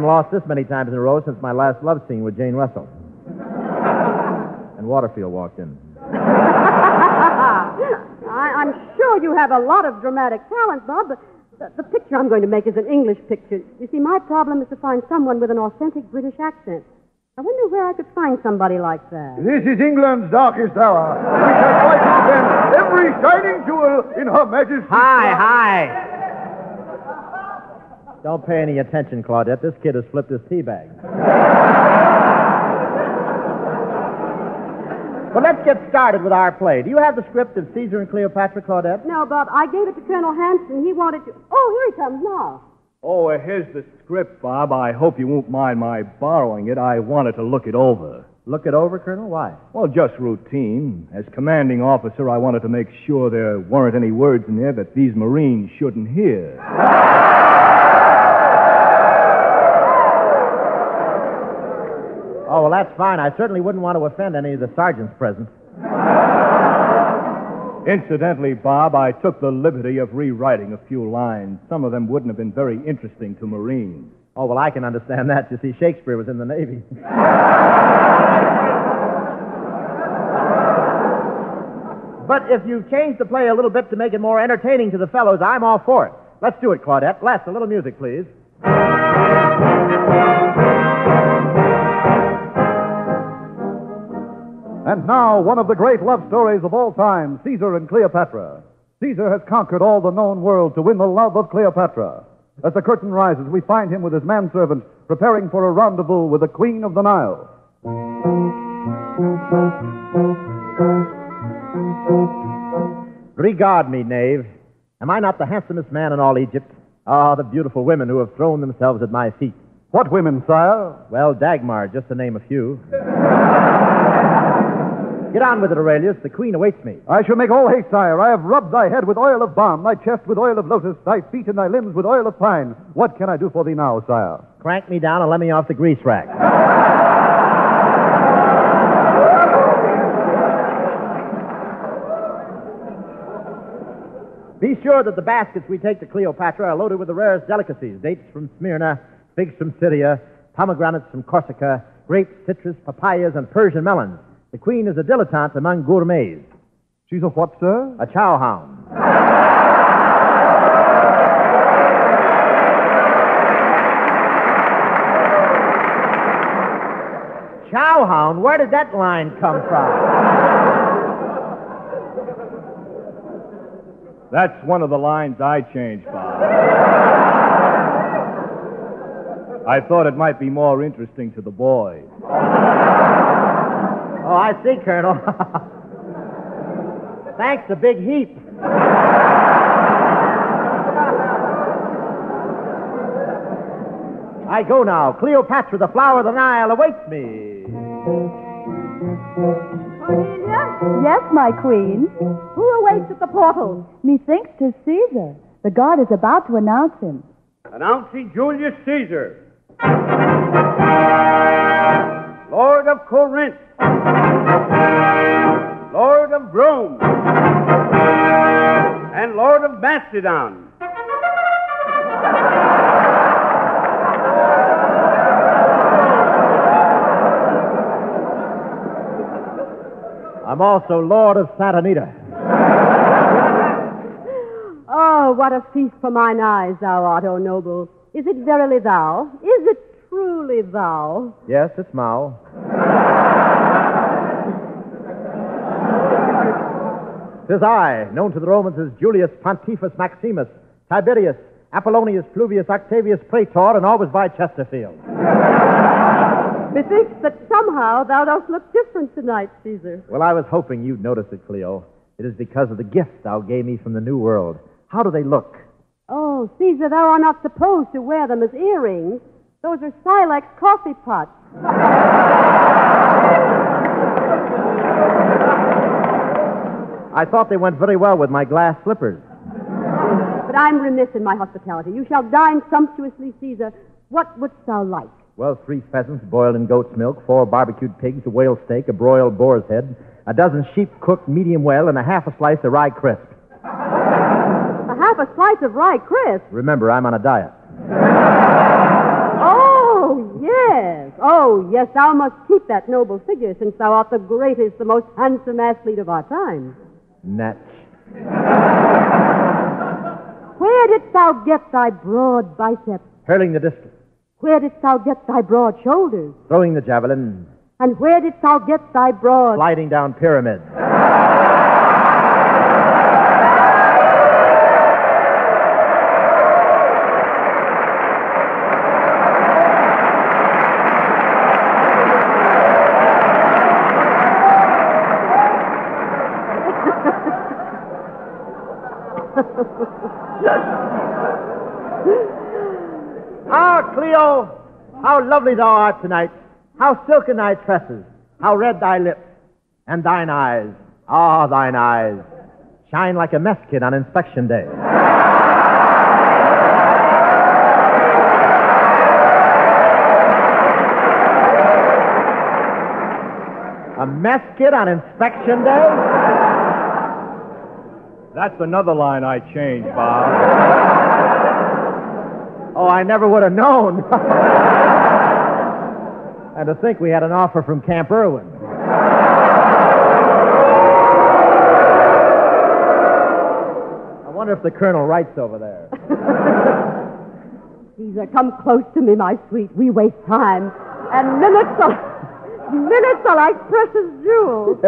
haven't lost this many times in a row since my last love scene with Jane Russell. And Waterfield walked in. I'm sure you have a lot of dramatic talent, Bob, but the picture I'm going to make is an English picture. You see, my problem is to find someone with an authentic British accent. I wonder where I could find somebody like that. This is England's darkest hour, which has tried to defend every shining jewel in Her Majesty's... Hi. Don't pay any attention, Claudette. This kid has flipped his tea bag. Well, let's get started with our play. Do you have the script of Caesar and Cleopatra, Claudette? No, Bob. I gave it to Colonel Hanson. He wanted to... Oh, here he comes now. Oh, here's the script, Bob. I hope you won't mind my borrowing it. I wanted to look it over. Look it over, Colonel? Why? Well, just routine. As commanding officer, I wanted to make sure there weren't any words in there that these Marines shouldn't hear. Oh, well, that's fine. I certainly wouldn't want to offend any of the sergeants present. Incidentally, Bob, I took the liberty of rewriting a few lines. Some of them wouldn't have been very interesting to Marines. Oh, well, I can understand that. You see, Shakespeare was in the Navy. But if you change the play a little bit to make it more entertaining to the fellows, I'm all for it. Let's do it, Claudette. Les, a little music, please. And now, one of the great love stories of all time, Caesar and Cleopatra. Caesar has conquered all the known world to win the love of Cleopatra. As the curtain rises, we find him with his manservant preparing for a rendezvous with the Queen of the Nile. Regard me, knave. Am I not the handsomest man in all Egypt? Ah, the beautiful women who have thrown themselves at my feet. What women, sire? Well, Dagmar, just to name a few. Get on with it, Aurelius. The queen awaits me. I shall make all haste, sire. I have rubbed thy head with oil of balm, thy chest with oil of lotus, thy feet and thy limbs with oil of pine. What can I do for thee now, sire? Crank me down and let me off the grease rack. Be sure that the baskets we take to Cleopatra are loaded with the rarest delicacies. Dates from Smyrna, figs from Syria, pomegranates from Corsica, grapes, citrus, papayas, and Persian melons. The queen is a dilettante among gourmets. She's a what, sir? A chow hound. Chow hound? Where did that line come from? That's one of the lines I changed, Bob. I thought it might be more interesting to the boys. Oh, I see, Colonel. Thanks a big heap. I go now. Cleopatra, the flower of the Nile, awaits me. Cornelia? Yes, my queen. Who awaits at the portal? Methinks 'tis Caesar. The guard is about to announce him. Announcing Julius Caesar, Lord of Corinth, Lord of Rome, and Lord of Macedon. I'm also Lord of Santa Anita. Oh, what a feast for mine eyes thou art, O noble. Is it verily thou? Is it truly thou? Yes, it's Mao. 'Tis I, known to the Romans as Julius Pontifex Maximus, Tiberius, Apollonius Fluvius Octavius Praetor, and always by Chesterfield. Methinks that somehow thou dost look different tonight, Caesar. Well, I was hoping you'd notice it, Cleo. It is because of the gift thou gave me from the New World. How do they look? Oh, Caesar, thou art not supposed to wear them as earrings. Those are silex coffee pots. I thought they went very well with my glass slippers. But I'm remiss in my hospitality. You shall dine sumptuously, Caesar. What wouldst thou like? Well, 3 pheasants boiled in goat's milk, 4 barbecued pigs, a whale steak, a broiled boar's head, a dozen sheep cooked medium well, and a half a slice of rye crisp. A half a slice of rye crisp? Remember, I'm on a diet. Oh, Oh, yes, thou must keep that noble figure, since thou art the greatest, the most handsome athlete of our time. Natch. Where didst thou get thy broad biceps? Hurling the discus. Where didst thou get thy broad shoulders? Throwing the javelin. And where didst thou get thy broad... Sliding down pyramids. Cleo, how lovely thou art tonight. How silken thy tresses. How red thy lips. And thine eyes. Ah, thine eyes. Shine like a mess kit on inspection day. A mess kit on inspection day? That's another line I changed, Bob. Oh, I never would have known. And to think we had an offer from Camp Irwin. I wonder if the colonel writes over there. Caesar, come close to me, my sweet. We waste time. And minutes are like precious jewels.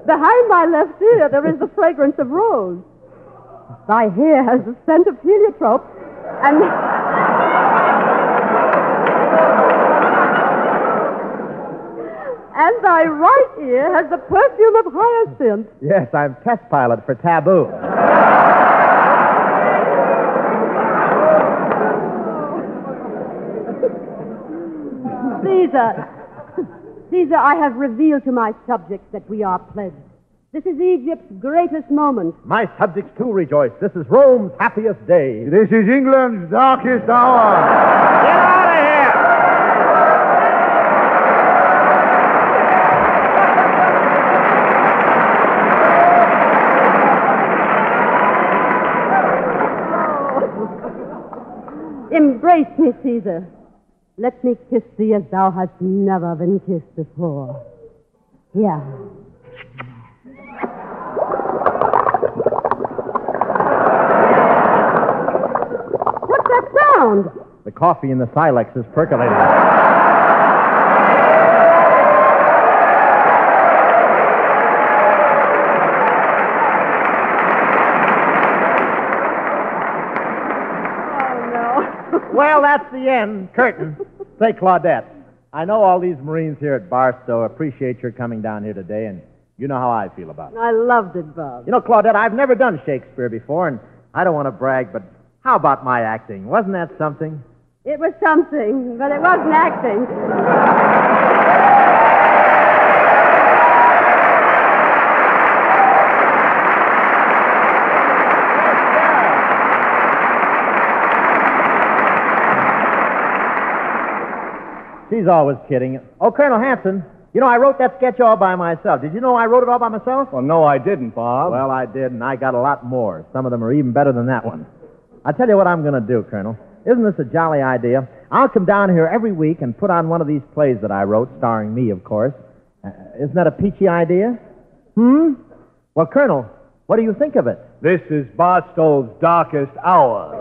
Behind my left ear, there is the fragrance of rose. Thy hair has the scent of heliotrope, and thy right ear has the perfume of hyacinth. Yes, I'm test pilot for Taboo. Caesar, I have revealed to my subjects that we are pledged. This is Egypt's greatest moment. My subjects, too, rejoice. This is Rome's happiest day. This is England's darkest hour. Get out of here! Embrace me, Caesar. Let me kiss thee as thou hast never been kissed before. Here. What's that sound? The coffee in the silex is percolating. Well, that's the end. Curtain. Say, Claudette, I know all these Marines here at Barstow appreciate your coming down here today, and you know how I feel about it. I loved it, Bob. You know, Claudette, I've never done Shakespeare before, and I don't want to brag, but how about my acting? Wasn't that something? It was something, but it wasn't acting. She's always kidding. Oh, Colonel Hanson, you know, I wrote that sketch all by myself. Did you know I wrote it all by myself? Well, no, I didn't, Bob. Well, I did, and I got a lot more. Some of them are even better than that one. I'll tell you what I'm going to do, Colonel. Isn't this a jolly idea? I'll come down here every week and put on one of these plays that I wrote, starring me, of course. Isn't that a peachy idea? Well, Colonel, what do you think of it? This is Barstow's darkest hour.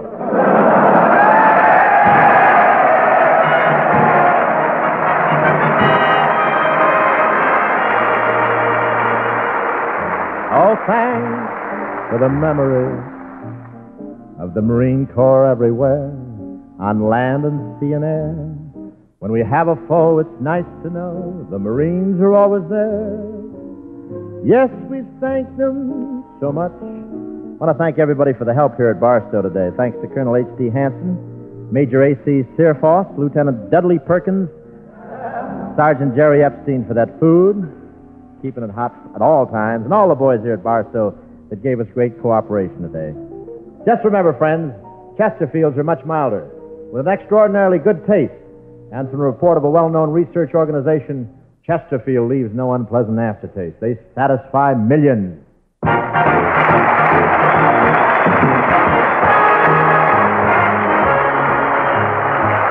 Oh, thanks for the memories of the Marine Corps everywhere, on land and sea and air. When we have a foe, it's nice to know the Marines are always there. Yes, we thank them so much. I want to thank everybody for the help here at Barstow today. Thanks to Colonel H.T. Hanson, Major A.C. Searfoss, Lieutenant Dudley Perkins, Sergeant Jerry Epstein for that food, keeping it hot at all times, and all the boys here at Barstow that gave us great cooperation today. Just remember, friends, Chesterfields are much milder, with an extraordinarily good taste, and from the report of a well-known research organization, Chesterfield leaves no unpleasant aftertaste. They satisfy millions.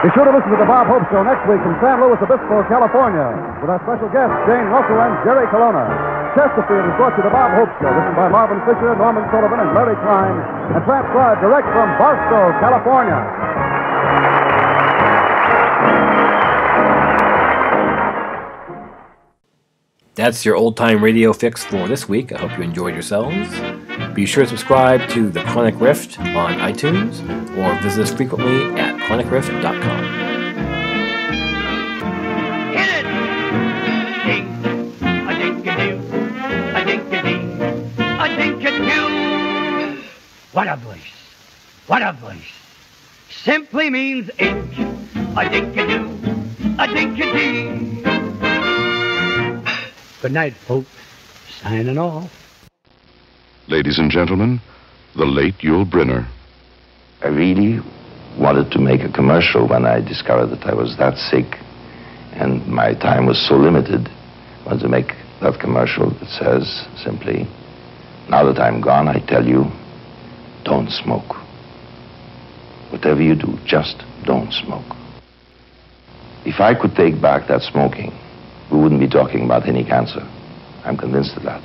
Be sure to listen to the Bob Hope Show next week from San Luis Obispo, California, with our special guests, Jane Russell and Jerry Colonna. Chesterfield is brought to the Bob Hope Show, written by Marvin Fisher, Norman Sullivan, and Larry Klein, and transcribed direct from Barstow, California. That's your old-time radio fix for this week. I hope you enjoyed yourselves. Be sure to subscribe to The Chronic Rift on iTunes or visit us frequently at chronicrift.com. Hit it! A-dink-a-doo, What a voice! What a voice! Simply means ink. A-dink-a-doo, a-dink-a-dee. Good night, folks. Signing off. Ladies and gentlemen, the late Yul Brynner. I really wanted to make a commercial when I discovered that I was that sick and my time was so limited. I wanted to make that commercial that says simply, now that I'm gone, I tell you, don't smoke. Whatever you do, just don't smoke. If I could take back that smoking, we wouldn't be talking about any cancer. I'm convinced of that.